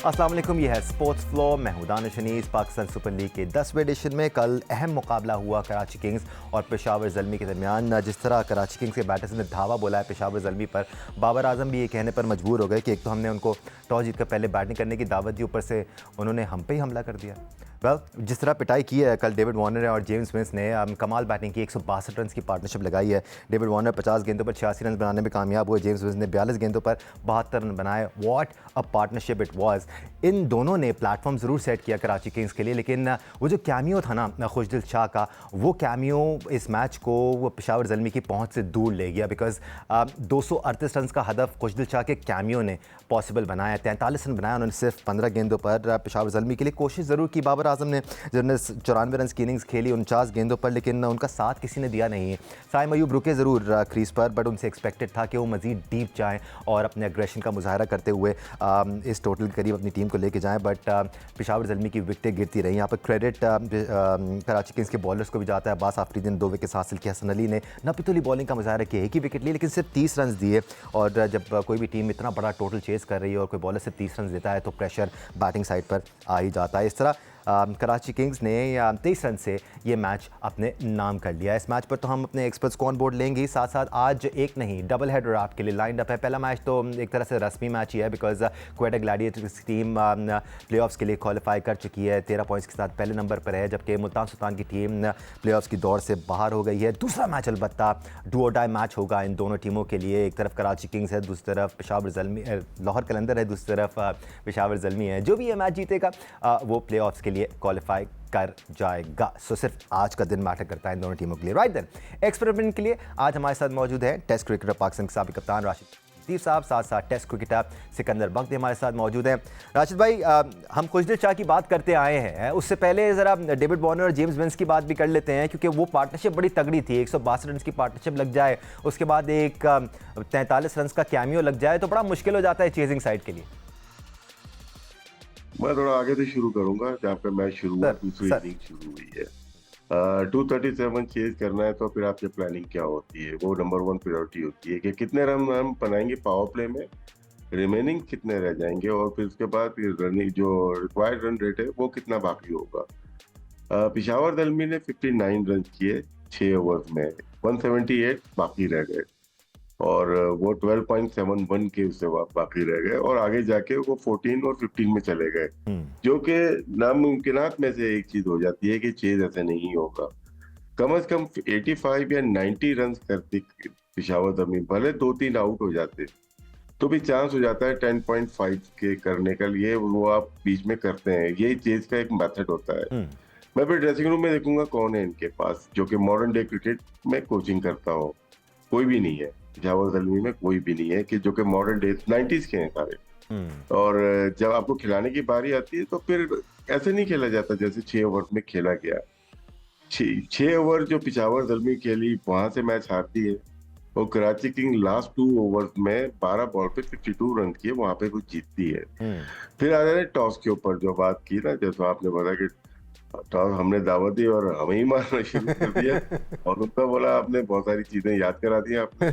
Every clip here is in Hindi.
अस्सलाम वालेकुम, ये है स्पोर्ट्स फ्लो। मैं हूं Danish Honey's. Pakistan super league के 10वें एडिशन में कल अहम मुकाबला हुआ कराची किंग्स और पेशावर ज़ल्मी के दरमियान। जिस तरह कराची किंग्स के बैटर्स ने धावा बोला है पेशावर ज़ल्मी पर, बाबर आजम भी ये कहने पर मजबूर हो गए कि एक तो हमने उनको टॉस जीतकर पहले बैटिंग करने की दावत दी, ऊपर से उन्होंने हम पे ही हमला कर दिया। जिस तरह पिटाई की है कल डेविड वार्नर और जेम्स विंस ने, कमाल बैटिंग की। 162 रन की पार्टनरशिप लगाई है। डेविड वार्नर 50 गेंदों पर 86 रन बनाने में कामयाब हुए। जेम्स विंस ने 42 गेंदों पर 72 रन बनाए। What a partnership it was. इन दोनों ने प्लेटफॉर्म ज़रूर सेट किया कराची किंग्स के लिए, लेकिन वो जो कैमियो था ना खुशदिल शाह का, वो कैमियो इस मैच को वो पेशावर ज़ल्मी की पहुंच से दूर ले गया। बिकॉज 238 रन का हदफ खुशदिल शाह के कैमियो ने पॉसिबल बनाया। 43 रन बनाया उन्होंने सिर्फ 15 गेंदों पर पेशावर ज़ल्मी के लिए। कोशिश ज़रूर की बाबर आजम ने, जिन्होंने 94 रन की इनिंग्स खेली 49 गेंदों पर, लेकिन उनका साथ किसी ने दिया नहीं है। साइम अयूब रुके ज़रूर क्रीज पर, बट उनसे एक्सपेक्टेड था कि वो मज़ीद डीप जाएँ और अपने एग्रेशन का मुजाहरा करते हुए इस टोटल के करीब अपनी टीम को लेके जाएं। बट पेशावर ज़ल्मी की विकेटें गिरती रही। यहाँ पर क्रेडिट कराची किंग्स के बॉलर्स को भी जाता है। अब्बास आफरीदी ने 2 विकेट हासिल किया। हसन अली ने नपीतुली बॉलिंग का मुजाहरा किया, एक ही विकेट ली लेकिन सिर्फ 30 रन दिए। और जब कोई भी टीम इतना बड़ा टोटल चेस कर रही है और कोई बॉलर सिर्फ 30 रन देता है तो प्रेशर बैटिंग साइड पर आ ही जाता है। इस तरह कराची किंग्स ने 23 रन से ये मैच अपने नाम कर लिया। इस मैच पर तो हम अपने एक्सपर्ट्स को ऑन बोर्ड लेंगे। साथ साथ आज एक नहीं डबल हेडर आपके लिए लाइंड अप है। पहला मैच तो एक तरह से रस्मी मैच ही है, बिकॉज क्वेटा ग्लैडिएटर्स की टीम प्लेऑफ्स के लिए क्वालिफाई कर चुकी है। 13 पॉइंट्स के साथ पहले नंबर पर है, जबकि मुल्तान सुल्तान की टीम प्लेऑफ्स की दौड़ से बाहर हो गई है। दूसरा मैच अलबत्ता डू और डाई मैच होगा इन दोनों टीमों के लिए। एक तरफ कराची किंग्स है, दूसरी तरफ पेशावर ज़ल्मी, लाहौर कलंदर है, दूसरी तरफ पेशावर ज़ल्मी है। जो भी ये मैच जीतेगा वो प्लेऑफ्स के लिए क्वालिफाई कर जाएगा। सो सिर्फ आज का दिन मैटर करता है इन दोनों टीमों के लिए। राइट देन, एक्सपेरिमेंट के लिए आज हमारे साथ मौजूद है टेस्ट क्रिकेटर पाकिस्तान के साबिक कप्तान राशिद लतीफ़ साहब, साथ साथ टेस्ट क्रिकेटर सिकंदर बख्त हमारे साथ मौजूद हैं। राशिद भाई, हम खुशदिल शाह की बात करते आए हैं, उससे पहले ज़रा डेविड वार्नर और जेम्स विंस की बात भी कर लेते हैं, क्योंकि वो पार्टनरशिप बड़ी तगड़ी थी। 162 रन की पार्टनरशिप लग जाए, उसके बाद एक 43 रन का कैमियो लग जाए, तो बड़ा मुश्किल हो जाता है चेजिंग साइड के लिए। मैं थोड़ा आगे से शुरू करूंगा जहाँ पे मैच शुरू हुआ, दूसरी इनिंग शुरू हुई है। 237 चेज करना है तो फिर आपकी प्लानिंग क्या होती है, वो नंबर 1 प्रायोरिटी होती है कि कितने रन हम बनाएंगे पावर प्ले में, रिमेनिंग कितने रह जाएंगे, और फिर उसके बाद फिर रनिंग जो रिक्वायर्ड रन रेट है वो कितना बाकी होगा। पेशावर ज़ल्मी ने 59 रन किए 6 ओवर्स में, 178 बाकी रह गए और वो 12.71 के उससे बाकी रह गए और आगे जाके वो 14 और 15 में चले गए, जो कि नामुमकिनात में से एक चीज हो जाती है कि चेज ऐसे नहीं होगा। कम से कम 85 या 90 रन करती पेशावर ज़ल्मी, भले 2-3 आउट हो जाते तो भी चांस हो जाता है 10.5 के करने का लिए, वो आप बीच में करते हैं। यही चेज का एक मेथड होता है। मैं फिर ड्रेसिंग रूम में देखूंगा कौन है इनके पास जो कि मॉडर्न डे क्रिकेट में कोचिंग करता हो। कोई भी नहीं है पेशावर ज़ल्मी में, कोई भी नहीं है कि जो कि मॉडर्न डे 90s के हैं सारे। और जब आपको खिलाने की बारी आती है तो फिर ऐसे नहीं खेला जाता जैसे 6 ओवर में खेला गया। 6 ओवर जो पेशावर ज़ल्मी खेली वहां से मैच हारती है, और कराची किंग लास्ट 2 ओवर्स में 12 बॉल पे 52 रन किए, वहां पे कुछ जीतती है। फिर आ जाए टॉस के ऊपर जो बात की ना, जैसे आपने बताया कि टॉस हमने दावत दी और हमें ही मारना शुरू कर दिया और उनका बोला, आपने बहुत सारी चीजें याद करा दी आपने।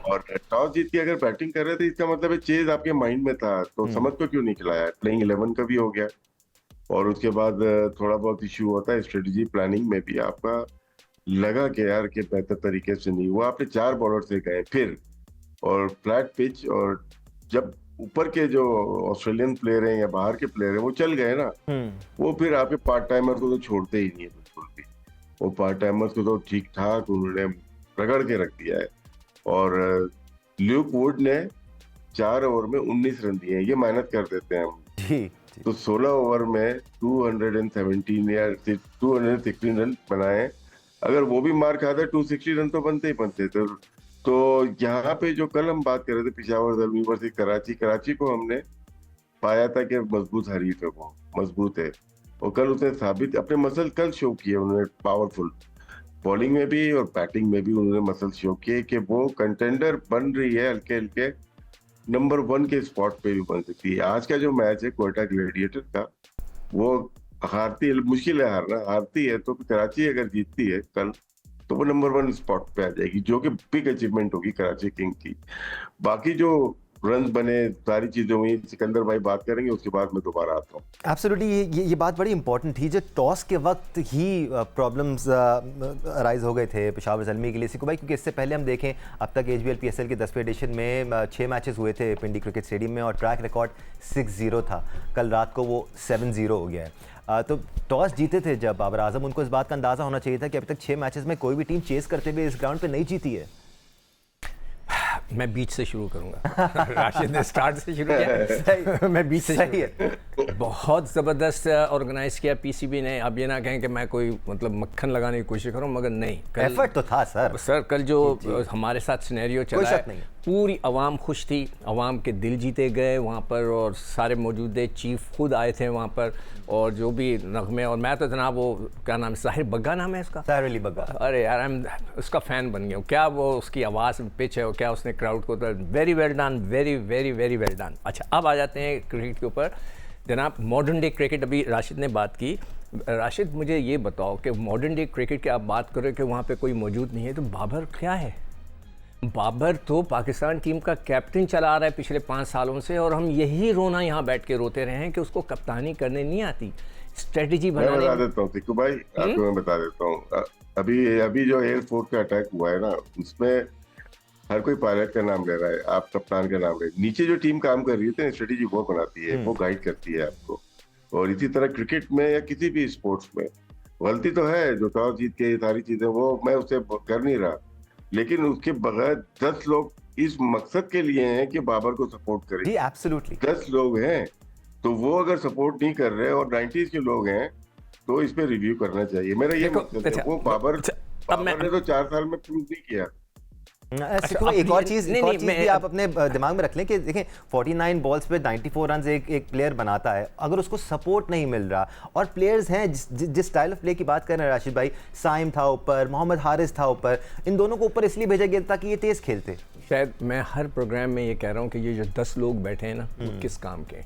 और टॉस जीत के अगर बैटिंग कर रहे थे इसका मतलब है चेज आपके माइंड में था, तो समझ को क्यों नहीं खिलाया। प्लेइंग 11 का भी हो गया और उसके बाद थोड़ा बहुत इश्यू होता है स्ट्रेटेजी प्लानिंग में भी। आपका लगा कि यार के बेहतर तरीके से नहीं हुआ, आपने 4 बॉलर से गए फिर, और फ्लैट पिच, और जब ऊपर के जो ऑस्ट्रेलियन प्लेयर हैं या बाहर के प्लेयर हैं वो चल गए ना, वो फिर आपके पार्ट टाइमर को तो छोड़ते ही नहीं है बिल्कुल भी। वो पार्ट टाइमर्स को तो ठीक ठाक उन्होंने रगड़ के रख दिया है। और ल्यूक वुड ने 4 ओवर में 19 रन दिए हैं, ये मेहनत कर देते हैं हम। तो 16 ओवर में 217 या 216 रन बनाए। अगर वो भी मार खाता 260 रन तो बनते ही बनते थे। तो यहाँ पे जो कल हम बात कर रहे थे पेशावर ज़ल्मी वर्सेस कराची को हमने पाया था कि मजबूत हरीफ है, वो मजबूत है, और कल उसने साबित अपने मसल कल शो किए उन्होंने। पावरफुल बॉलिंग में भी और बैटिंग में भी उन्होंने मसल शो किए कि वो कंटेंडर बन रही है, हल्के हल्के नंबर 1 के स्पॉट पे भी बन सकती है। आज का जो मैच है क्वेटा ग्लैडिएटर का, वो हारती है, मुश्किल है हारना, हारती है तो कराची अगर जीतती है कल तो वो नंबर 1 स्पॉट पे आ जाएगी, जो कि बिग अचीवमेंट होगी कराची किंग की। बाकी जो रन बने, सारी चीजें हुई। सिकंदर भाई बात करेंगे, उसके बाद मैं दोबारा आता हूँ। एब्सोल्युटली, ये बात बड़ी इंपॉर्टेंट थी। जो टॉस के वक्त ही प्रॉब्लम्स अराइज हो गए थे पेशावर ज़ल्मी के लिए, सिक्कू भाई, क्योंकि इससे पहले हम देखें अब तक एचबीएल पीएसएल के 10वें एडिशन में 6 मैचेस हुए थे पिंडी क्रिकेट स्टेडियम में और ट्रैक रिकॉर्ड 6-0 था। कल रात को वो 7-0 हो गया है। तो टॉस जीते थे जब बाबर आजम, उनको इस बात का अंदाज़ा होना चाहिए था कि अभी तक 6 मैचेस में कोई भी टीम चेस करते हुए इस ग्राउंड पर नहीं जीती है। मैं बीच से शुरू करूंगा। राशिद ने स्टार्ट से शुरू किया, मैं बीच से सही है। बहुत ज़बरदस्त ऑर्गेनाइज किया पीसीबी ने। अब ये ना कहें कि मैं कोई मतलब मक्खन लगाने की कोशिश करूं, मगर नहीं, एफर्ट तो था सर। कल जो हमारे साथ सिनेरियो चला है, पूरी आवाम खुश थी, आवाम के दिल जीते गए वहाँ पर, और सारे मौजूद चीफ खुद आए थे वहाँ पर, और जो भी नगमे, और मैं तो जनाब वो क्या नाम है, साहिर बग्गा नाम है इसका, साहिर अली बग्गा, अरे यार आई एम उसका फ़ैन बन गया हूँ। क्या वो उसकी आवाज़ पिच है, और क्या उसने क्राउड को, तो very well done, very very very well done. अच्छा, अब आ जाते हैं क्रिकेट के ऊपर जनाब। मॉडर्न डे क्रिकेट, अभी राशिद ने बात की। राशिद, मुझे ये बताओ कि मॉडर्न डे क्रिकेट की आप बात करें कि वहाँ पे कोई मौजूद नहीं है, तो बाबर क्या है? बाबर तो पाकिस्तान टीम का कैप्टन चला आ रहा है पिछले 5 सालों से, और हम यही रोना यहाँ बैठ के रोते रहे हैं कि उसको कप्तानी करने नहीं आती, स्ट्रेटजी बनाने। मैं बता देता हूँ सिक्कू भाई, आपको मैं बता देता हूँ। अभी जो एयरफोर्स का अटैक हुआ है ना, उसमें हर कोई पायलट का नाम ले रहा है, आप कप्तान का नाम ले। नीचे जो टीम काम कर रही है, स्ट्रेटेजी वो बनाती है, वो गाइड करती है आपको। और इसी तरह क्रिकेट में या किसी भी स्पोर्ट्स में गलती तो है, जो टॉस जीत के सारी चीजें, वो मैं उससे कर नहीं रहा, लेकिन उसके बगैर 10 लोग इस मकसद के लिए हैं कि बाबर को सपोर्ट करें। जी एब्सोल्युटली, 10 लोग हैं, तो वो अगर सपोर्ट नहीं कर रहे और 90s के लोग हैं, तो इस पे रिव्यू करना चाहिए। मेरा ये मकसद है। वो बाबर ने तो 4 साल में प्रूव नहीं किया। एक और चीज भी आप अपने दिमाग में रख लें कि देखें 49 बॉल्स पे 94 रन एक प्लेयर बनाता है, अगर उसको सपोर्ट नहीं मिल रहा, और प्लेयर्स हैं जिस स्टाइल ऑफ प्ले की बात कर रहे हैं राशिद भाई, साइम था ऊपर, मोहम्मद हारिस था ऊपर, इन दोनों को ऊपर इसलिए भेजा गया ताकि ये तेज खेलते। शायद मैं हर प्रोग्राम में ये कह रहा हूँ कि ये जो 10 लोग बैठे हैं ना, वो किस काम के।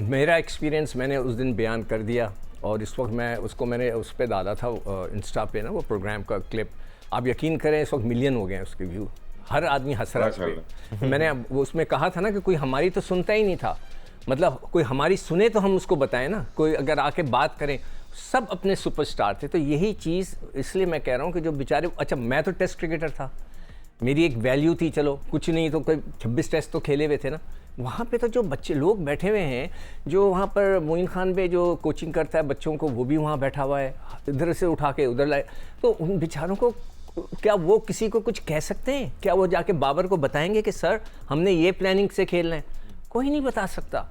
मेरा एक्सपीरियंस मैंने उस दिन बयान कर दिया, और इस वक्त मैंने उस पर डाला था इंस्टा पे ना, वो प्रोग्राम का क्लिप। आप यकीन करें, इस वक्त मिलियन हो गए हैं उसके व्यू, हर आदमी हंस रहा है। मैंने वो उसमें कहा था ना कि कोई हमारी तो सुनता ही नहीं था, मतलब कोई हमारी सुने तो हम उसको बताएं ना, कोई अगर आके बात करें। सब अपने सुपरस्टार थे, तो यही चीज़ इसलिए मैं कह रहा हूँ कि जो बेचारे, अच्छा मैं तो टेस्ट क्रिकेटर था, मेरी एक वैल्यू थी, चलो कुछ नहीं तो कोई 26 टेस्ट तो खेले हुए थे ना। वहाँ पे तो जो बच्चे लोग बैठे हुए हैं, जो वहाँ पर मोइन खान पे जो कोचिंग करता है बच्चों को, वो भी वहाँ बैठा हुआ है, इधर से उठा के उधर लाए। तो उन बेचारों को, क्या वो किसी को कुछ कह सकते हैं? क्या वो जाके बाबर को बताएंगे कि सर हमने ये प्लानिंग से खेलना है? कोई नहीं बता सकता।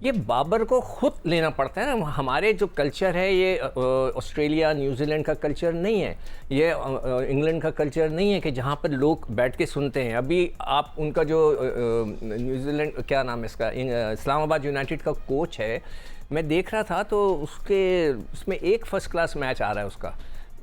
ये बाबर को खुद लेना पड़ता है ना। हमारे जो कल्चर है, ये ऑस्ट्रेलिया न्यूजीलैंड का कल्चर नहीं है, ये इंग्लैंड का कल्चर नहीं है कि जहाँ पर लोग बैठ के सुनते हैं। अभी आप उनका जो न्यूजीलैंड, क्या नाम है इसका, इस्लामाबाद यूनाइटेड का कोच है, मैं देख रहा था, तो उसमें एक फर्स्ट क्लास मैच आ रहा है उसका।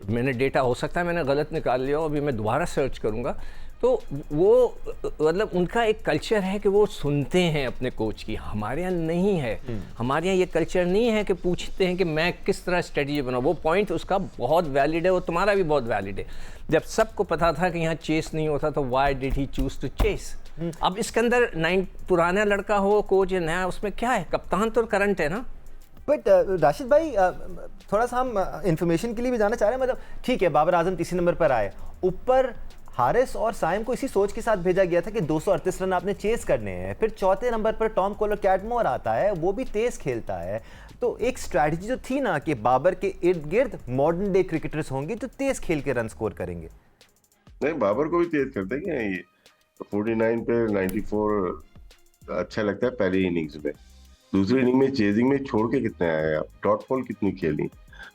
मैंने डेटा, हो सकता है मैंने गलत निकाल लिया हो, अभी मैं दोबारा सर्च करूँगा। तो वो मतलब उनका एक कल्चर है कि वो सुनते हैं अपने कोच की, हमारे यहाँ नहीं है। हमारे यहाँ ये कल्चर नहीं है कि पूछते हैं कि मैं किस तरह स्ट्रेटजी बनाऊँ। वो पॉइंट उसका बहुत वैलिड है, वो तुम्हारा भी बहुत वैलिड है। जब सबको पता था कि यहाँ चेस नहीं होता, तो why did he choose to chase. अब इसके अंदर पुराना लड़का हो कोच या नया, उसमें क्या है? कप्तान तो करंट है ना। बट राशिद भाई, थोड़ा सा हम इंफॉर्मेशन के लिए भी जाना चाह रहे हैं। मतलब ठीक है, बाबर आजम तीसरे नंबर पर आए, ऊपर हारिस और साइम को इसी सोच के साथ भेजा गया था कि 238 रन आपने चेस करने हैं। फिर चौथे नंबर पर टॉम कोलर कैटमोर आता है, वो भी तेज खेलता है। तो एक स्ट्रैटेजी जो थी ना कि बाबर के इर्द गिर्द मॉडर्न डे क्रिकेटर्स होंगे जो तेज खेल के रन स्कोर करेंगे। नहीं, बाबर को भी तेज कर देंगे। ये 49 पे 94 अच्छा लगता है पहली इनिंग्स में। दूसरी इनिंग में चेजिंग में छोड़ के कितने आए आप? डॉट बॉल कितनी खेली,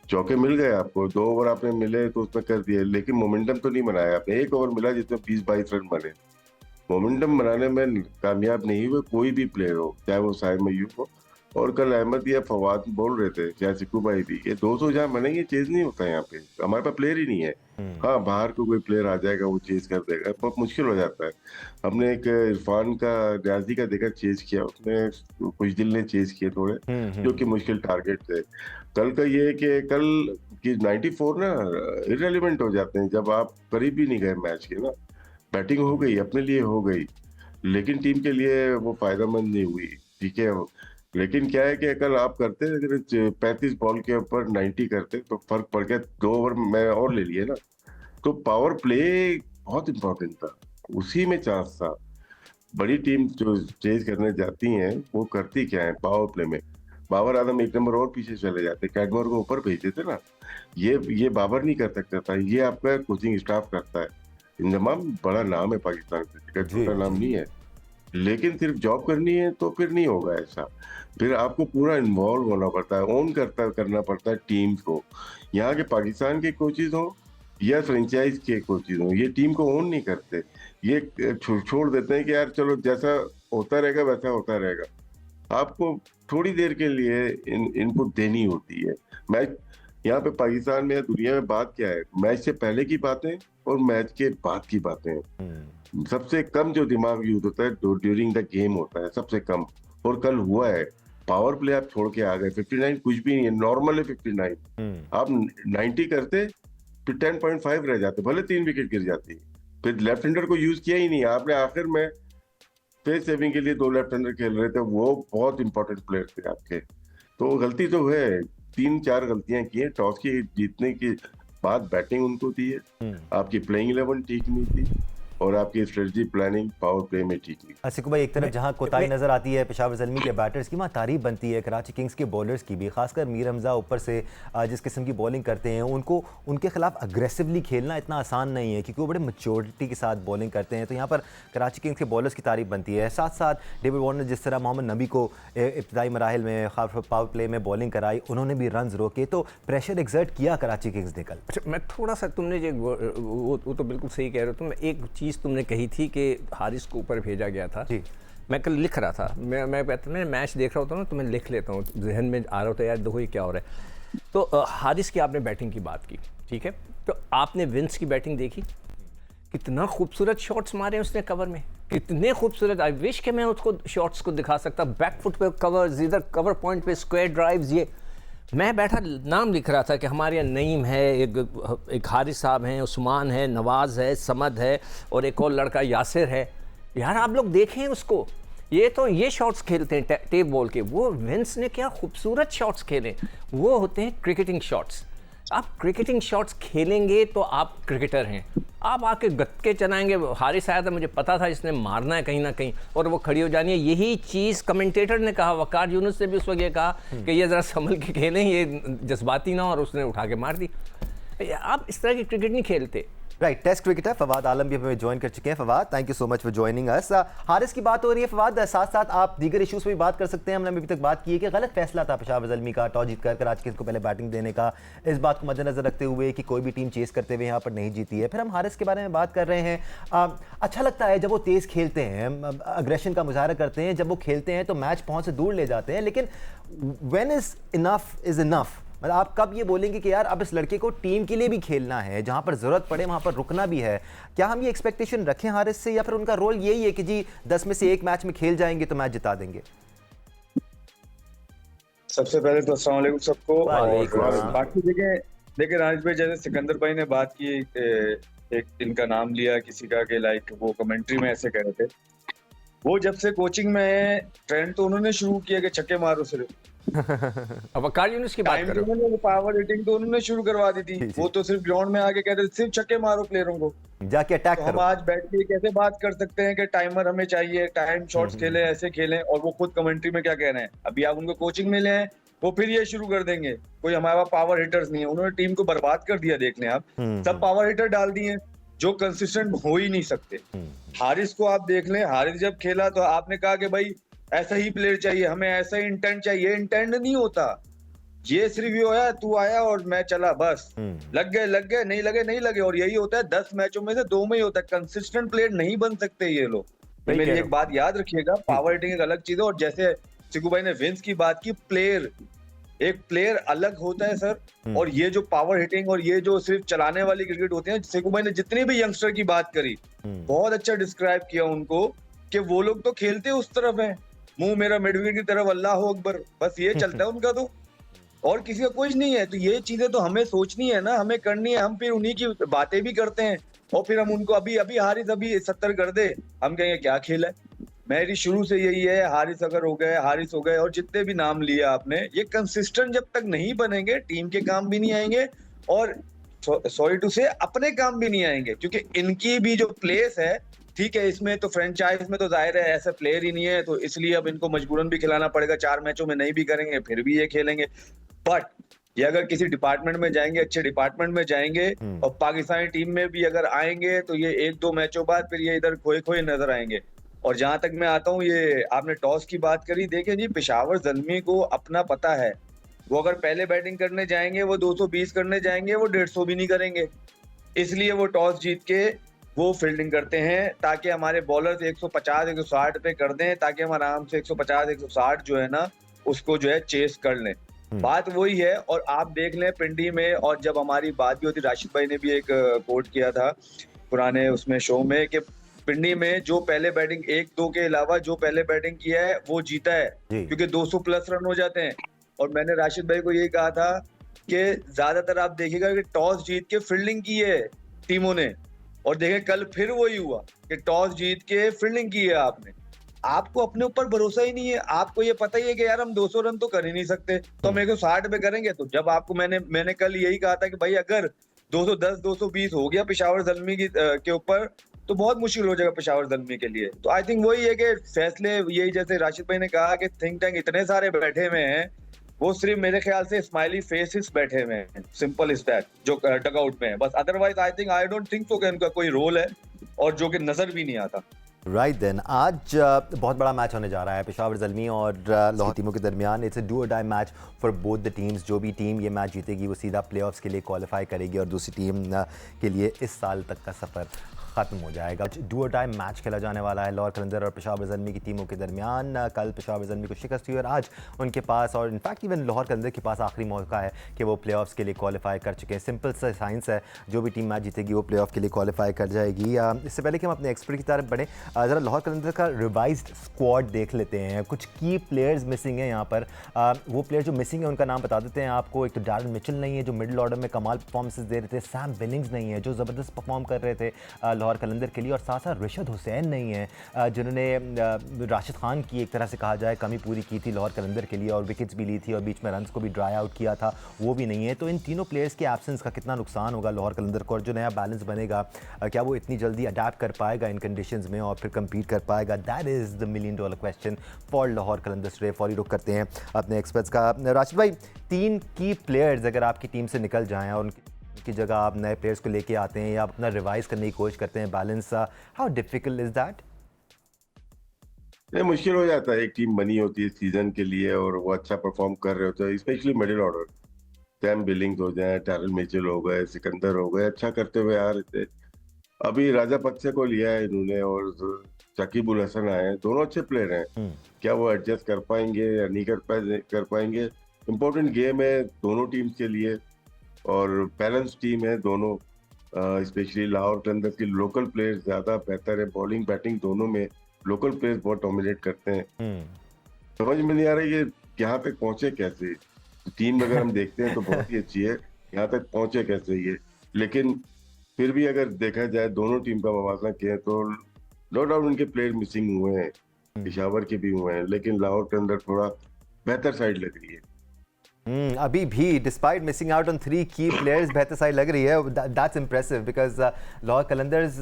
चौके मिल गए आपको, 2 ओवर आपने मिले तो उसमें कर दिए, लेकिन मोमेंटम तो नहीं बनाया आपने। 1 ओवर मिला जिसमें 20-22 रन बने। मोमेंटम बनाने में कामयाब नहीं हुए कोई भी प्लेयर हो, चाहे वो साइम अय्यूब हो, और कल अहमद या फवाद बोल रहे थे, चाहे सिक्कू भाई भी, ये 200 जहाँ बनेंगे चेज नहीं होता है यहाँ पे। हमारे पास प्लेयर ही नहीं है। हाँ, बाहर को कोई प्लेयर आ जाएगा, वो चेज कर देगा, बहुत मुश्किल हो जाता है। हमने एक इरफान का, न्याजी का देखा चेज किया, उसने कुछ दिल ने चेज किए थोड़े, जो कि मुश्किल टारगेट थे। कल का ये है कि कल की 94 ना इररिलेवेंट हो जाते हैं जब आप करीब भी नहीं गए मैच के ना। बैटिंग हो गई, अपने लिए हो गई, लेकिन टीम के लिए वो फायदेमंद नहीं हुई, ठीक है। लेकिन क्या है कि अगर आप करते, अगर 35 बॉल के ऊपर 90 करते तो फर्क पड़ गया, 2 ओवर में और ले लिए ना। तो पावर प्ले बहुत इंपॉर्टेंट था, उसी में चांस था। बड़ी टीम जो चेज करने जाती हैं वो करती क्या है पावर प्ले में, बाबर आजम 1 नंबर और पीछे चले जाते, कैटमोर को ऊपर भेज देते ना। ये बाबर नहीं कर सकता था, ये आपका कोचिंग स्टाफ करता है। इंजमाम बड़ा नाम है पाकिस्तान क्रिकेट का, छोटा नाम नहीं है। लेकिन सिर्फ जॉब करनी है तो फिर नहीं होगा ऐसा, फिर आपको पूरा इन्वॉल्व होना पड़ता है, ओन करना पड़ता है टीम को। यहाँ के पाकिस्तान के कोचेज हो या फ्रेंचाइज के कोचेज हो, ये टीम को ओन नहीं करते, ये छोड़ देते हैं कि यार चलो जैसा होता रहेगा वैसा होता रहेगा। आपको थोड़ी देर के लिए इनपुट देनी होती है। मैच यहाँ पे पाकिस्तान में या दुनिया में बात क्या है, मैच से पहले की बातें और मैच के बाद की बातें। सबसे कम जो दिमाग यूज होता है ड्यूरिंग द गेम होता है, सबसे कम। और कल हुआ है, पावर प्ले आप छोड़ के आ गए, 59 कुछ भी नहीं है, नॉर्मल है 59। आप 90 करते फिर 10.5 रह जाते, भले 3 विकेट गिर जाती, फिर लेफ्ट हैंडर को यूज किया ही नहीं आपने। आखिर में फेस सेविंग के लिए 2 लेफ्ट हैंडर खेल रहे थे, वो बहुत इंपॉर्टेंट प्लेयर थे आपके। तो गलती तो है, 3-4 गलतियां की है। टॉस की जीतने के बाद बैटिंग उनको दी है, आपकी प्लेइंग 11 ठीक नहीं थी और आपकी स्ट्रेटजी प्लानिंग पावर प्ले में ठीक नहीं। सिकू भाई, एक तरफ जहां कोताही नजर आती है पेशावर ज़ल्मी के बैटर्स की, वहाँ तारीफ बनती है कराची किंग्स के बॉलर्स की भी, खासकर मीर हमजा ऊपर से जिस किस्म की बॉलिंग करते हैं, उनको उनके खिलाफ अग्रेसिवली खेलना इतना आसान नहीं है क्योंकि वो बड़े मैच्योरिटी के साथ बॉलिंग करते हैं। तो यहाँ पर कराची किंग्स के बॉलर्स की तारीफ बनती है। साथ साथ डेविड वार्नर जिस तरह मोहम्मद नबी को इब्तदाई मराहिल में पावर प्ले में बॉलिंग कराई, उन्होंने भी रन रोके, तो प्रेशर एक्सर्ट किया कराची किंग्स ने कल। अच्छा, मैं थोड़ा सा, तुमने जो वो तो बिल्कुल सही कह रहे हो तुम। एक चीज़ तुमने कही थी कि हारिस को ऊपर भेजा गया था जी। मैं कल लिख रहा था, मैं मैच देख रहा होता हूँ ना, तो मैं लिख लेता हूँ, जहन में आ रहा होता है यार देखो ये क्या हो रहा है। तो हारिस की आपने बैटिंग की बात की, ठीक है, तो आपने विंस की बैटिंग देखी, कितना खूबसूरत शॉट्स मारे उसने कवर में, कितने खूबसूरत। आई विश कि मैं उसको शॉट्स को दिखा सकता, बैक फुट पे कवर्स, इधर कवर पॉइंट पे स्क्वायर ड्राइव्स। ये मैं बैठा नाम लिख रहा था कि हमारे यहाँ नईम है, एक हारिस साहब हैं, उस्मान है, नवाज़ है, समद है और एक और लड़का यासिर है। यार आप लोग देखें उसको, ये शॉट्स खेलते हैं टेप बॉल के। वो विंस ने क्या खूबसूरत शॉट्स खेले, वो होते हैं क्रिकेटिंग शॉट्स। आप क्रिकेटिंग शॉट्स खेलेंगे तो आप क्रिकेटर हैं। आप आके गत्ते चलाएंगे। हारिस आया था, मुझे पता था इसने मारना है कहीं ना कहीं और वो खड़ी हो जानी है। यही चीज़ कमेंटेटर ने कहा, वकार यूनुस ने भी उस वक्त ये कहा कि ये ज़रा संभल के खेलें, ये जज्बाती ना, और उसने उठा के मार दी। आप इस तरह की क्रिकेट नहीं खेलते। राइट, टेस्ट क्रिकेटर फवाद आलम भी हमें ज्वाइन कर चुके हैं। Fawad, thank you so much for joining us. Haris की बात हो रही है फवाद, साथ साथ आप दीगर इशूज़ पे भी बात कर सकते हैं। हमने अभी तक बात की है कि गलत फैसला था पेशावर ज़ल्मी का टॉस जीत कर कराची किंग्स को पहले बैटिंग देने का, इस बात को मद्देनजर रखते हुए कि कोई भी टीम चेस करते हुए यहाँ पर नहीं जीती है। फिर हम हारिस के बारे में बात कर रहे हैं। अच्छा लगता है जब वो तेज़ खेलते हैं, अग्रेशन का मुजाहरा करते हैं, जब वो खेलते हैं तो मैच पहुँच से दूर ले जाते हैं, लेकिन व्हेन इज़ इनफ, मतलब आप कब ये बोलेंगे कि यार अब इस लड़के को टीम के लिए भी खेलना है, जहां पर जरूरत पड़े वहां पर रुकना भी है। क्या हम ये एक्सपेक्टेशन रखें हारिस से, या फिर उनका रोल यही है कि जी 10 में से 1 मैच में खेल जाएंगे तो मैच जिता देंगे? सबसे पहले तो अस्सलाम वालेकुम सबको। और बाकी देखिए राज भाई, जैसे सिकंदर भाई ने बात की, एक इनका नाम लिया किसी का कि लाइक वो कमेंट्री में ऐसे कह रहे थे, वो जब से कोचिंग में है ट्रेंड तो उन्होंने शुरू किया कि छक्के मारो सिर्फ। अब वकार यूनुस की बात करो, उन्होंने पावर हिटिंग तो उन्होंने शुरू करवा दी थी। वो तो सिर्फ ग्राउंड में आके कहते थे सिर्फ छक्के मारो प्लेयरों को, जाके अटैक करो। हम आज बैठ के कैसे बात कर सकते हैं कि टाइमर हमें चाहिए, टाइम शॉट्स खेलें, ऐसे खेलें, और वो खुद कमेंट्री में क्या कह रहे हैं। अभी आप उनको कोचिंग में ले आए, वो फिर ये शुरू कर देंगे कोई हमारे पास पावर हिटर्स नहीं है। उन्होंने टीम को बर्बाद कर दिया। देख लें आप, सब पावर हिटर डाल दिए जो कंसिस्टेंट हो ही नहीं सकते। हारिस को आप देख लें, हारिस जब खेला तो आपने कहा कि भाई ऐसा ही प्लेयर चाहिए, हमें ऐसा ही इंटेंट चाहिए। इंटेंट नहीं होता, ये सिर्फ ये होया तू आया और मैं चला, बस लग गए, नहीं लगे। और यही होता है 10 मैचों में से 2 में ही होता है। कंसिस्टेंट प्लेयर नहीं बन सकते ये लोग। मेरी एक बात याद रखिएगा, पावर हिटिंग एक अलग चीज है, और जैसे सिकू भाई ने विंस की बात की, एक प्लेयर अलग होता है सर, और ये जो पावर हिटिंग और ये जो सिर्फ चलाने वाली क्रिकेट होती है। सिकू भाई ने जितने भी यंगस्टर की बात करी, बहुत अच्छा डिस्क्राइब किया उनको कि वो लोग तो खेलते उस तरफ है, मुंह मेरा मिडविकेट की तरफ, अल्लाह अकबर, बस ये चलता है उनका, तो और किसी का कुछ नहीं है। तो ये चीजें तो हमें सोचनी है ना, हमें करनी है। हम फिर उन्हीं की बातें भी करते हैं और फिर हम उनको अभी हारिस 70 कर दे, हम कहेंगे क्या खेला है। मेरी शुरू से यही है, हारिस अगर हो गए, हारिस हो गए और जितने भी नाम लिए आपने, ये कंसिस्टेंट जब तक नहीं बनेंगे टीम के काम भी नहीं आएंगे और सॉरी टू से अपने काम भी नहीं आएंगे, क्योंकि इनकी भी जो प्लेस है, ठीक है, इसमें तो फ्रेंचाइज में तो जाहिर है ऐसा प्लेयर ही नहीं है, तो इसलिए अब इनको मजबूरन भी खिलाना पड़ेगा, 4 मैचों में नहीं भी करेंगे फिर भी ये खेलेंगे। बट ये अगर किसी डिपार्टमेंट में जाएंगे, अच्छे डिपार्टमेंट में जाएंगे और पाकिस्तानी टीम में भी अगर आएंगे तो ये 1-2 मैचों बाद फिर ये इधर खोए खोए नजर आएंगे। और जहां तक मैं आता हूँ, ये आपने टॉस की बात करी, देखिए जी पेशावर ज़ल्मी को अपना पता है, वो अगर पहले बैटिंग करने जाएंगे वो 220 करने जाएंगे, वो 150 भी नहीं करेंगे, इसलिए वो टॉस जीत के वो फील्डिंग करते हैं ताकि हमारे बॉलर्स 150-160 पे कर दें, ताकि हम आराम से 150-160 जो है ना उसको जो है चेस कर लें। बात वही है। और आप देख लें पिंडी में, और जब हमारी बात भी होती, राशिद भाई ने भी एक कोट किया था पुराने उसमें शो में कि पिंडी में जो पहले बैटिंग 1-2 के अलावा जो पहले बैटिंग किया है वो जीता है, क्योंकि 200 प्लस रन हो जाते हैं। और मैंने राशिद भाई को यही कहा था कि ज्यादातर आप देखिएगा कि टॉस जीत के फील्डिंग की है टीमों ने, और देखें कल फिर वही हुआ कि टॉस जीत के फील्डिंग की है आपने। आपको अपने ऊपर भरोसा ही नहीं है, आपको ये पता ही है कि यार हम 200 रन तो कर ही नहीं सकते, तो हम 160 पे करेंगे। तो जब आपको मैंने कल यही कहा था कि भाई अगर 210-220 हो गया पेशावर ज़ल्मी के ऊपर तो बहुत मुश्किल हो जाएगा पेशावर ज़ल्मी के लिए। तो आई थिंक वही है कि फैसले यही, जैसे राशिद भाई ने कहा कि थिंक टैंक इतने सारे बैठे हुए हैं, वो सिर्फ मेरे ख्याल से स्माइली फेसेस बैठे हुए हैं, सिंपल इज दैट, जो डगआउट में है बस। Otherwise I don't think so कि उनका कोई रोल है, और जो कि नजर भी नहीं आता। राइट देन, आज बहुत बड़ा मैच होने जा रहा है पेशावर ज़ल्मी और लाहौर टीमों के दरमियान। It's a do or die match for both the teams. जो भी टीम ये मैच जीतेगी वो सीधा प्लेऑफ्स के लिए क्वालिफाई करेगी और दूसरी टीम के लिए इस साल तक का सफ़र ख़त्म हो जाएगा। डू और डाई मैच खेला जाने वाला है लाहौर कलंदर और पेशावर ज़ल्मी की टीमों के दरमियान। कल पेशावर ज़ल्मी को शिकस्त हुई और आज उनके पास, और इनफैक्ट इवन लाहौर कलंदर के पास आखिरी मौका है कि वो प्लेऑफ्स के लिए क्वालिफाई कर चुके हैं। सिंपल सा साइंस है, जो भी टीम मैच जीतेगी वो प्लेऑफ के लिए क्वालिफाई कर जाएगी। इससे पहले कि हम अपने एक्सपर्ट की तरफ बढ़ें, ज़रा लाहौर कलंदर का रिवाइज्ड स्क्वाड देख लेते हैं। कुछ की प्लेयर्स मिसिंग हैं यहाँ पर। वो प्लेयर जो मिसिंग है उनका नाम बता देते हैं आपको। एक तो डैरन मिचेल नहीं है जो मिडिल ऑर्डर में कमाल परफॉर्मेंसेस दे रहे थे। सैम बिनिंग्स नहीं है जो ज़बरदस्त परफॉर्म कर रहे थे लाहौर कलंदर के लिए। और साथ साथ रिशद हुसैन नहीं है जिन्होंने राशिद खान की एक तरह से कहा जाए कमी पूरी की थी लाहौर कलंदर के लिए, और विकेट्स भी ली थी और बीच में रन्स को भी ड्राई आउट किया था, वो भी नहीं है। तो इन तीनों प्लेयर्स के एब्सेंस का कितना नुकसान होगा लाहौर कलंदर को, और जो नया बैलेंस बनेगा क्या वो इतनी जल्दी अडैप्ट कर पाएगा इन कंडीशंस में और फिर कम्पीट कर पाएगा? That is the $1 million question for Lahore Qalandar today. For रुक करते हैं अपने एक्सपर्ट्स का। राशिद भाई, 3 की प्लेयर्स अगर आपकी टीम से निकल जाएँ और की जगह आप नए प्लेयर्स को लेके आते हैं या आप अपना रिवाइज करने की कोशिश करते हैं balance, how difficult is that? ये मुश्किल हो जाता है। एक टीम बनी होती है सीजन के लिए और वो अच्छा परफॉर्म कर रहे होते हैं, specially middle order. Sam Billings हो जाए, टैरल मिचेल हो गए, सिकंदर हो गए, अच्छा करते हुए आ रहे थे। अभी राजा पक्से को लिया है इन्होंने और शकीब उल हसन आए हैं, दोनों अच्छे प्लेयर हैं। क्या वो एडजस्ट कर पाएंगे या नहीं कर पाएंगे? इम्पोर्टेंट गेम है दोनों टीम्स के लिए और बैलेंस टीम है दोनों। स्पेशली लाहौर कलंदर की लोकल प्लेयर्स ज्यादा बेहतर है, बॉलिंग बैटिंग दोनों में लोकल प्लेयर्स बहुत डोमिनेट करते हैं। समझ में नहीं आ रहा ये यहाँ तक पहुंचे कैसे। टीम अगर हम देखते हैं तो बहुत ही अच्छी है, यहाँ तक पहुंचे कैसे ये। लेकिन फिर भी अगर देखा जाए दोनों टीम का मवाजना किया तो नो डाउट उनके प्लेयर मिसिंग हुए हैं, पेशावर के भी हुए हैं, लेकिन लाहौर के अंदर थोड़ा बेहतर साइड लग रही है। अभी भी डिस्पाइट मिसिंग आउट ऑन 3 की प्लेयर्स बेहतर साइड लग रही है। That's impressive because Lahore Qalandars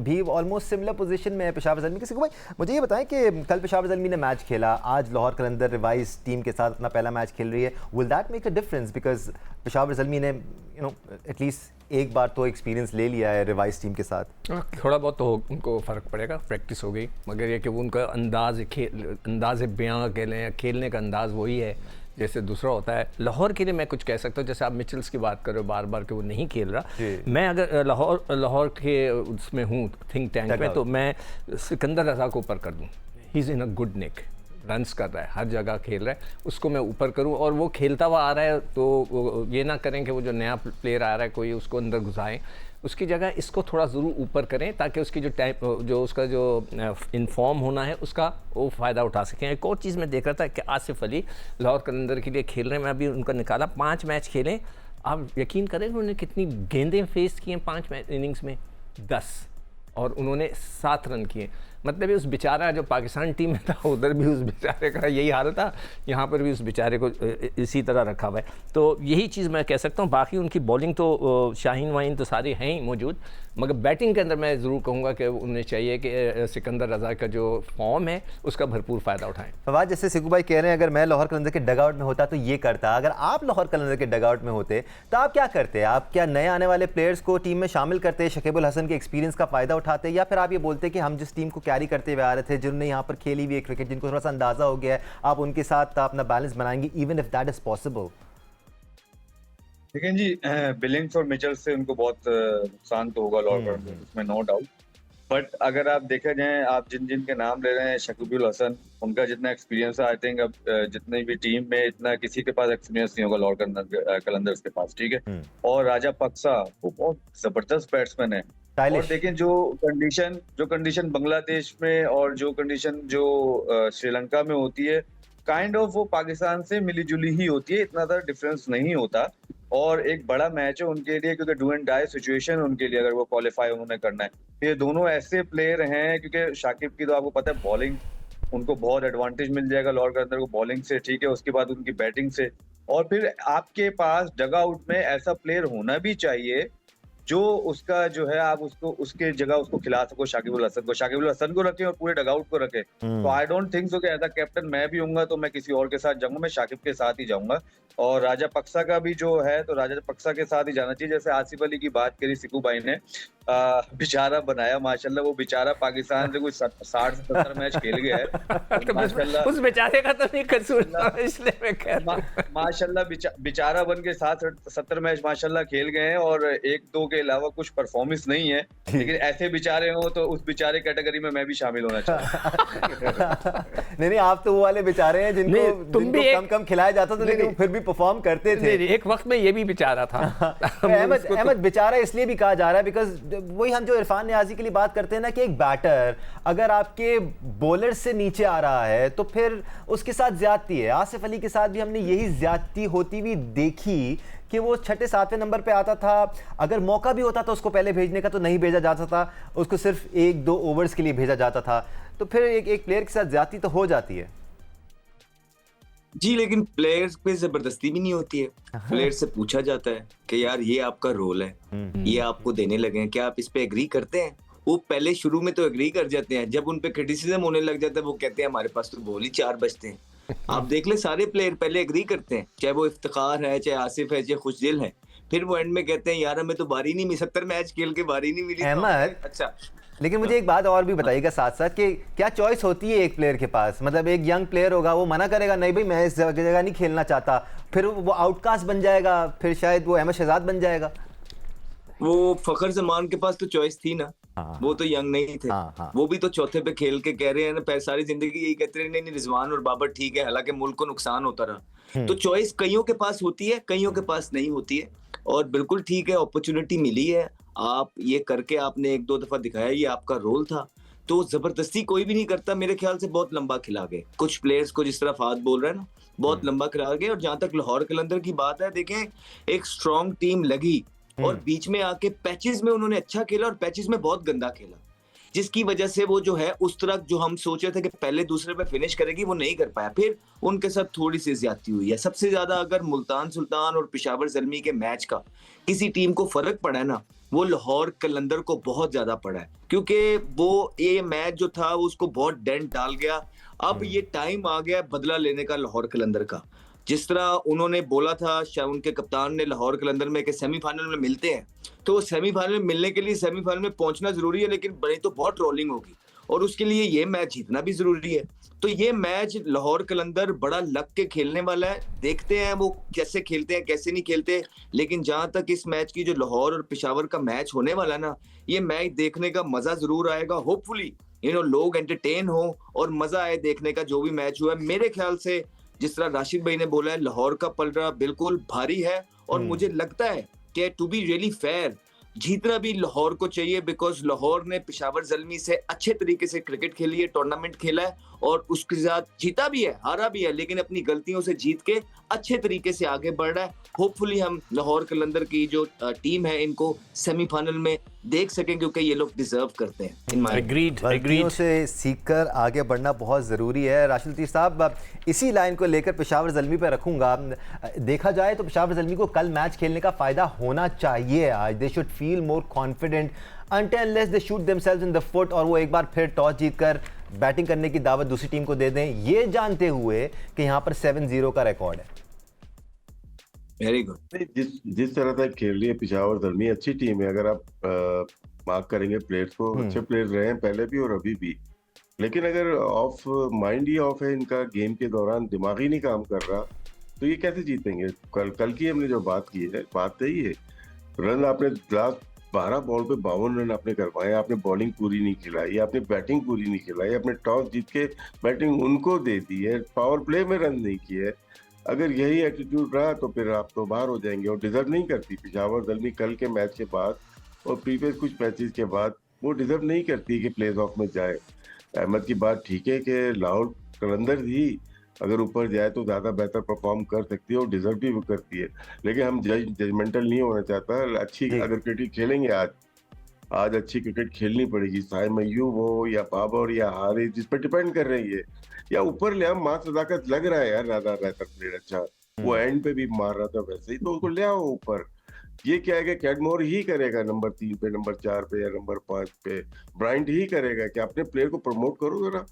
भी ऑलमोस्ट सिमिलर पोजीशन में है पेशावर ज़ल्मी के। भाई मुझे ये बताएं कि कल पेशावर ज़ल्मी ने मैच खेला, आज लाहौर कलंदर रिवाइज टीम के साथ अपना पहला मैच खेल रही है। Will that make a difference? Because Peshawar Zalmi ने एटलीस्ट एक बार तो एक्सपीरियंस ले लिया है रिवाइज टीम के साथ। थोड़ा बहुत तो उनको फ़र्क पड़ेगा, प्रैक्टिस हो गई, मगर ये कि वो उनका अंदाज बयां कह लें, खेलने का अंदाज़ वही है जैसे दूसरा होता है। लाहौर के लिए मैं कुछ कह सकता हूँ, जैसे आप मिचेल्स की बात कर रहे हो बार बार कि वो नहीं खेल रहा। मैं अगर लाहौर के उसमें हूँ थिंक टैंक में, तो मैं सिकंदर रज़ा को ऊपर कर दूँ। He is in a good nick, runs कर रहा है, हर जगह खेल रहा है, उसको मैं ऊपर करूं और वो खेलता हुआ आ रहा है। तो ये ना करें कि वो जो नया प्लेयर आ रहा है कोई उसको अंदर घुसाएं, उसकी जगह इसको थोड़ा ज़रूर ऊपर करें ताकि उसकी जो उसका जो इन्फॉर्म होना है उसका वो फ़ायदा उठा सकें। एक और चीज़ मैं देख रहा था कि आसिफ अली लाहौर कलंदर के लिए खेल रहे हैं, मैं अभी उनका निकाला, 5 मैच खेलें, आप यकीन करें उन्होंने कितनी गेंदें फेस की हैं 5 इनिंग्स में, 10, और उन्होंने 7 रन किए। मतलब उस बेचारा जो पाकिस्तान टीम में था उधर भी उस बेचारे का यही हाल था, यहाँ पर भी उस बेचारे को इसी तरह रखा हुआ है। तो यही चीज़ मैं कह सकता हूँ। बाकी उनकी बॉलिंग तो शाहीन वाहीन तो सारे हैं ही मौजूद, मगर बैटिंग के अंदर मैं ज़रूर कहूँगा कि उन्हें चाहिए कि सिकंदर रज़ा का जो फॉर्म है उसका भरपूर फ़ायदा उठाएं। फवाद, जैसे सिकू भाई कह रहे हैं, अगर मैं लाहौर कलंदर के डगआउट में होता तो ये करता, अगर आप लाहौर कलंदर के डगआउट में होते तो आप क्या करते? आप क्या नए आने वाले प्लेयर्स को टीम में शामिल करते, शकीबुल हसन के एक्सपीरियंस का फ़ायदा उठाते, या फिर आप ये बोलते कि हम जिस टीम को कैरी करते हुए आ रहे थे, जिन्होंने यहाँ पर खेली हुई है क्रिकेट, जिनको थोड़ा सा अंदाज़ा हो गया है, आप उनके साथ अपना बैलेंस बनाएंगे even if that is possible? लेकिन जी बिलिंग्स और मिचेल से उनको बहुत नुकसान तो होगा लाहौर कलंदर में, इसमें नो डाउट। बट अगर आप देखे जाए, आप जिन जिन के नाम ले रहे हैं, शकीबुल हसन, उनका जितना एक्सपीरियंस है, आई थिंक अब जितनी भी टीम में इतना किसी के पास एक्सपीरियंस नहीं होगा लाहौर कलंदर्स के पास, ठीक है। और राजा पक्सा वो बहुत जबरदस्त बैट्समैन है। और देखें जो कंडीशन बांग्लादेश में और जो कंडीशन जो श्रीलंका में होती है, काइंड ऑफ वो पाकिस्तान से मिली जुली ही होती है, इतना ज़्यादा डिफरेंस नहीं होता। और एक बड़ा मैच है उनके लिए, क्योंकि डू एंड डाई सिचुएशन उनके लिए, अगर वो क्वालिफाई उन्होंने करना है। ये दोनों ऐसे प्लेयर हैं, क्योंकि शाकिब की तो आपको पता है बॉलिंग, उनको बहुत एडवांटेज मिल जाएगा लाहौर कलंदर को बॉलिंग से, ठीक है, उसके बाद उनकी बैटिंग से। और फिर आपके पास डगआउट में ऐसा प्लेयर होना भी चाहिए जो उसका जो है, आप उसको उसके जगह उसको खिला सको। शकीबुल हसन को रखें और पूरे डगआउट को रखें। तो आई डोंट थिंक सो कि एज अ कैप्टन मैं भी होऊंगा तो मैं किसी और के साथ जाऊंगा, मैं शाकिब के साथ ही जाऊंगा। और राजा पक्सा का भी जो है, तो राजा पक्सा के साथ ही जाना चाहिए। जैसे आसिफ अली की बात करी सिकू भाई ने, बेचारा बनाया माशाल्लाह, वो बेचारा पाकिस्तान से कुछ 60 से 70 मैच खेल गया है माशाल्लाह। उस बेचारे का तो नहीं कसूर था, इसलिए मैं कह रहा हूं। माशाल्लाह बेचारा बन के 60-70 मैच माशाल्लाह खेल गए हैं, और 1-2 के अलावा कुछ परफॉर्मेंस नहीं है। लेकिन ऐसे बेचारे हो तो उस बेचारे कैटेगरी में मैं भी शामिल होना चाहूंगा। नहीं, आप तो वो वाले बेचारे हैं जिनको कम खिलाया जाता था, लेकिन फिर भी परफॉर्म करते थे। एक वक्त में ये भी बेचारा था। अहमद बेचारा इसलिए भी कहा जा रहा है बिकॉज वही हम जो इरफान नियाजी के लिए बात करते हैं ना, कि एक बैटर अगर आपके बॉलर से नीचे आ रहा है तो फिर उसके साथ ज्यादती है। आसिफ अली के साथ भी हमने यही ज्यादती होती हुई देखी कि वो 6-7वें नंबर पे आता था, अगर मौका भी होता था उसको पहले भेजने का तो नहीं भेजा जाता था, उसको सिर्फ 1-2 ओवर्स के लिए भेजा जाता था। तो फिर एक प्लेयर के साथ ज्यादती तो हो जाती है जी, लेकिन प्लेयर्स पे जबरदस्ती भी नहीं होती है। प्लेयर से पूछा जाता है कि यार ये आपका रोल है, ये आपको देने लगे हैं, क्या आप इस पे एग्री करते हैं? वो पहले शुरू में तो एग्री कर जाते हैं, जब उन पे क्रिटिसिज्म होने लग जाता है वो कहते हैं हमारे पास तो बॉल ही 4 बचते हैं। आप देख ले, सारे प्लेयर पहले एग्री करते हैं, चाहे वो इफ्तिखार है, चाहे आसिफ है, चाहे खुशदिल है। फिर वो एंड में कहते हैं यार हमें तो बारी नहीं मिली, 70 मैच खेल के बारी नहीं मिली। अहमद, अच्छा, लेकिन मुझे एक बात और भी बताइएगा साथ साथ कि क्या चॉइस होती है एक प्लेयर के पास? मतलब एक यंग प्लेयर होगा, वो मना करेगा नहीं भाई मैं इस जगह नहीं खेलना चाहता, फिर वो आउटकास्ट बन जाएगा, फिर शायद वो अहमद शहजाद बन जाएगा। वो फखर जमान के पास तो चॉइस थी ना। वो तो यंग नहीं थे। वो भी तो चौथे पे खेल के कह रहे हैं ना, सारी जिंदगी यही कहते रहे नहीं रिजवान और बाबर ठीक है, हालांकि मुल्क को नुकसान होता रहा। तो चॉइस कईयों के पास होती है, कईयों के पास नहीं होती है। और बिल्कुल ठीक है, अपॉर्चुनिटी मिली है, आप ये करके आपने 1-2 दफा दिखाया, ये आपका रोल था, तो जबरदस्ती कोई भी नहीं करता। मेरे ख्याल से बहुत लंबा खिला गए कुछ प्लेयर्स को, जिस तरह फाद बोल रहा है ना, बहुत लंबा खिला गए। और जहां तक लाहौर कलंदर की बात है, देखें एक स्ट्रॉन्ग टीम लगी और बीच में आके पैचेस में उन्होंने अच्छा खेला और पैचेस में बहुत गंदा खेला, जिसकी वजह से वो जो है उस तरह जो हम सोच रहे थे कि पहले दूसरे पे फिनिश करेगी, वो नहीं कर पाया। फिर उनके साथ थोड़ी सी ज्यादती हुई है। सबसे ज्यादा अगर मुल्तान सुल्तान और पेशावर ज़ल्मी के मैच का किसी टीम को फर्क पड़ा है ना, वो लाहौर कलंदर को बहुत ज्यादा पड़ा है, क्योंकि वो ये मैच जो था उसको बहुत डेंट डाल गया। अब ये टाइम आ गया बदला लेने का लाहौर कलंदर का। जिस तरह उन्होंने बोला था शायद उनके कप्तान ने लाहौर कलंदर में कि सेमीफाइनल में मिलते हैं, तो सेमीफाइनल में मिलने के लिए सेमीफाइनल में पहुंचना जरूरी है, लेकिन बड़ी तो बहुत ट्रोलिंग होगी और उसके लिए ये मैच जीतना भी जरूरी है। तो ये मैच लाहौर कलंदर बड़ा लग के खेलने वाला है, देखते हैं वो कैसे खेलते हैं कैसे नहीं खेलते। लेकिन जहां तक इस मैच की जो लाहौर और पेशावर का मैच होने वाला ना, ये मैच देखने का मजा जरूर आएगा। होपफुली लोग एंटरटेन हो और मजा आए देखने का जो भी मैच हुआ है। मेरे ख्याल से जिस तरह राशिद भाई ने बोला है, लाहौर का पलड़ा बिल्कुल भारी है और मुझे लगता है कि टू बी रियली फेयर जीतना भी लाहौर को चाहिए, बिकॉज लाहौर ने पेशावर ज़ल्मी से अच्छे तरीके से क्रिकेट खेली है, टूर्नामेंट खेला है और उसके साथ जीता भी है, हारा भी है, लेकिन अपनी गलतियों से जीत के अच्छे तरीके से आगे बढ़ रहा है। होपफुली हम लाहौर कलंदर की जो टीम है इनको सेमीफाइनल में देख सकें, क्योंकि ये लोग डिजर्व करते हैं। गलतियों से सीखकर आगे बढ़ना बहुत ज़रूरी है। राशिद लतीफ़ साहब, इसी लाइन को लेकर पेशावर ज़ल्मी पे रखूंगा। देखा जाए तो पेशावर ज़ल्मी को कल मैच खेलने का फ़ायदा होना चाहिए आज। They should feel more confident until unless they shoot themselves in the foot और वो एक बार फिर टॉस जीतकर बैटिंग करने की दावत दूसरी टीम को दे दें, ये जानते हुए कि यहाँ पर 7-0 का रिकॉर्ड है। Very good. जिस तरह से खेल रही है पेशावर ज़ल्मी, अच्छी टीम है। अगर आप मार्क करेंगे प्लेयर्स को, अच्छे प्लेयर्स रहे हैं पहले भी और अभी भी, लेकिन अगर ऑफ माइंड ही ऑफ है इनका, गेम के दौरान दिमाग ही नहीं काम कर रहा, तो ये कैसे जीतेंगे? कल की हमने जो बात की है, बात सही है। रन आपने लास्ट 12 बॉल पे 52 रन आपने करवाए, आपने बॉलिंग पूरी नहीं खिलाई, आपने बैटिंग पूरी नहीं खिलाई, आपने टॉस जीत के बैटिंग उनको दे दी है, पावर प्ले में रन नहीं किए। अगर यही एटीट्यूड रहा तो फिर आप तो बाहर हो जाएंगे और डिजर्व नहीं करती पेशावर ज़ल्मी कल के मैच के बाद और प्रीवियस कुछ मैचेस के बाद वो डिजर्व नहीं करती कि प्लेज ऑफ में जाए। अहमद की बात ठीक है कि लाहौर कलंदर ही अगर ऊपर जाए तो ज्यादा बेहतर परफॉर्म कर सकती है और डिजर्व भी करती है, लेकिन हम जजमेंटल नहीं होना चाहता। अच्छी अगर क्रिकेट खेलेंगे आज अच्छी क्रिकेट खेलनी पड़ेगी, चाहे मयूब हो या बाबर या हारिस, जिस पर डिपेंड कर रही है, या ऊपर ले हम मां सदाकत लग रहा है यार ज्यादा बेहतर प्लेयर, अच्छा वो एंड पे भी मार रहा था वैसे ही, तो उसको ले आओ ऊपर। ये क्या है कि कैडमोर ही करेगा नंबर 3 पे, नंबर 4 पे या नंबर 5 पे, ब्राइंट ही करेगा कि अपने प्लेयर को प्रमोट करो, जरा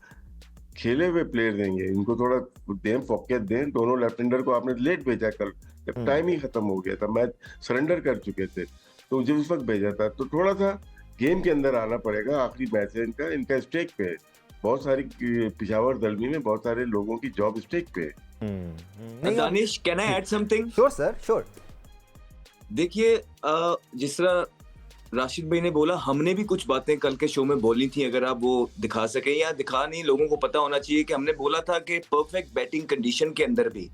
खेले हुए प्लेयर देंगे इनको, थोड़ा दें फोकस दें। दोनों लेफ्ट हैंडर को आपने लेट भेजा कल, जब टाइम ही खत्म हो गया था, मैच सरेंडर कर चुके थे, तो मुझे उस वक्त भेजा था। तो थोड़ा सा गेम के अंदर आना पड़ेगा। आखिरी मैच है इनका स्टेक पे है, बहुत सारी पेशावर ज़ल्मी में बहुत सारे लोगों की जॉब स्टेक पे है। Danish, can I add something? Sure sir, sure. देखिए, जिस तरह राशिद भाई ने बोला, हमने भी कुछ बातें कल के शो में बोली थी, अगर आप वो दिखा सकें, या दिखा नहीं, लोगों को पता होना चाहिए कि हमने बोला था कि परफेक्ट बैटिंग कंडीशन के अंदर भी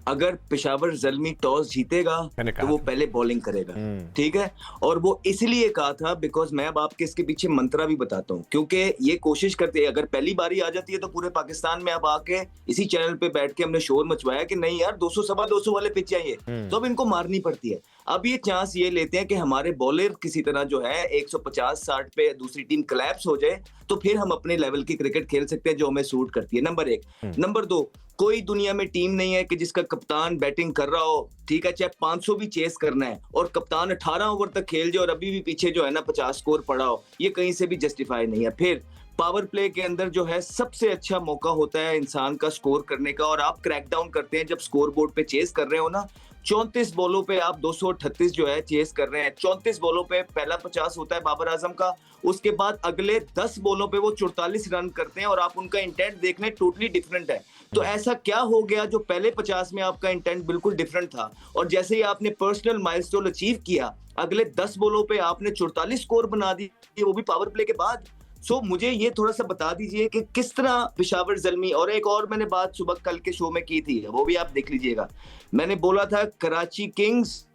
अगर पेशावर ज़ल्मी टॉस जीतेगा तो वो पहले बॉलिंग करेगा, ठीक है। और वो इसलिए कहा था बिकॉज मैं अब आपके इसके पीछे मंत्रा भी बताता हूँ, क्योंकि ये कोशिश करते हैं, अगर पहली बारी आ जाती है तो पूरे पाकिस्तान में अब आके इसी चैनल पे बैठ के हमने शोर मचवाया कि नहीं यार 200 सवा 200 वाले पिच चाहिए, तो अब इनको मारनी पड़ती है। अब ये चांस ये लेते हैं कि हमारे बॉलर किसी तरह जो है 150-60 पे दूसरी टीम कोलैप्स हो जाए, तो फिर हम अपने लेवल की क्रिकेट खेल सकते हैं जो हमें सूट करती है। नंबर 1। नंबर 2, कोई दुनिया में टीम नहीं है कि जिसका कप्तान बैटिंग कर रहा हो, ठीक है, चाहे 500 भी चेस करना है और कप्तान 18 ओवर तक खेल जाए और अभी भी पीछे जो है ना 50 स्कोर पड़ा हो, ये कहीं से भी जस्टिफाई नहीं है। फिर पावर प्ले के अंदर जो है सबसे अच्छा मौका होता है इंसान का स्कोर करने का, और आप क्रैक डाउन करते हैं जब स्कोर बोर्ड पे चेस कर रहे हो ना। 34 बॉलों पे आप 238 जो है चेस कर रहे हैं। 34 बॉलों पे पहला 50 होता है बाबर आजम का, उसके बाद अगले 10 बॉलों पे वो 44 रन करते हैं, और आप उनका इंटेंट देख लें टोटली डिफरेंट है। तो ऐसा क्या हो गया जो पहले 50 में आपका इंटेंट बिल्कुल डिफरेंट था, और जैसे ही आपने पर्सनल माइलस्टोन अचीव किया, अगले 10 बॉलों पे आपने 44 स्कोर बना दिए, वो भी पावर प्ले के बाद। सो मुझे ये थोड़ा सा बता दीजिए कि किस तरह पेशावर ज़ल्मी, और एक और मैंने बात सुबह कल के शो में की थी, वो भी आप देख लीजिएगा। मैंने बोला था कराची किंग्स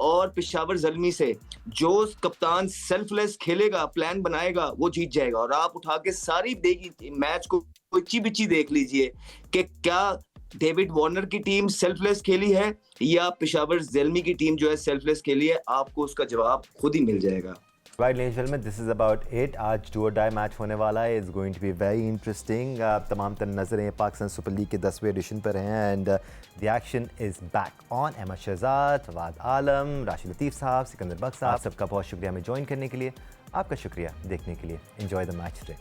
और पेशावर ज़ल्मी से जो कप्तान सेल्फलेस खेलेगा, प्लान बनाएगा, वो जीत जाएगा। और आप उठा के सारी मैच को इच्ची बिच्ची देख लीजिए कि क्या डेविड वार्नर की टीम सेल्फलेस खेली है या पेशावर ज़ल्मी की टीम जो है सेल्फलेस खेली है, आपको उसका जवाब खुद ही मिल जाएगा। Right ladies and gentleman, this is about it. आज डू और डाई मैच होने वाला है, is going to be very interesting. तमाम तर नज़रें पाकिस्तान सुपर लीग के 10वें एडिशन पर हैं, and the action is back on. Ahmed Shehzad, Fawad Alam, Rashid Latif साहब, सिकंदर बख्श साहब, सबका बहुत शुक्रिया हमें ज्वाइन करने के लिए। आपका शुक्रिया देखने के लिए। Enjoy the match today.